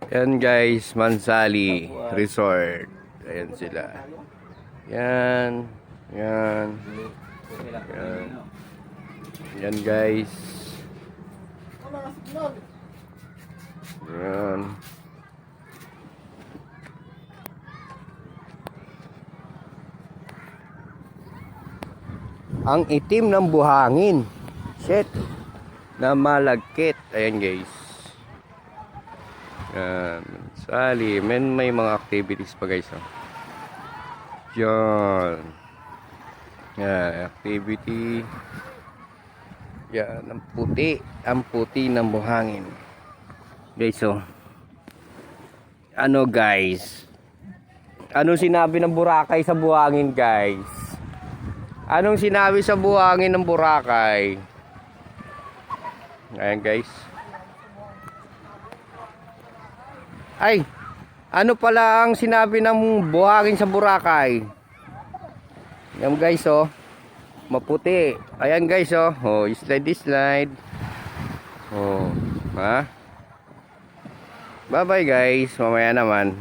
Yan guys, Mansali Resort. Ayan sila. Yan. Yan. Yan. Yan guys. Yan. Ang itim ng buhangin. Shit. Na malagkit. Ayan guys. Yan. Sali. May mga activities pa guys. Oh. Yan. Yan. Activity. Yan. Ang puti. Ang puti ng buhangin. Guys oh. Ano guys? Ano sinabi ng Boracay sa buhangin guys? Anong sinabi sa buhangin ng Boracay? Ayan guys. Ay, ano pala ang sinabi ng buhangin sa Boracay? Yan guys oh. Maputi. Ayan guys oh. Oh, slide. Oh, ha? Bye bye guys. Mamaya naman.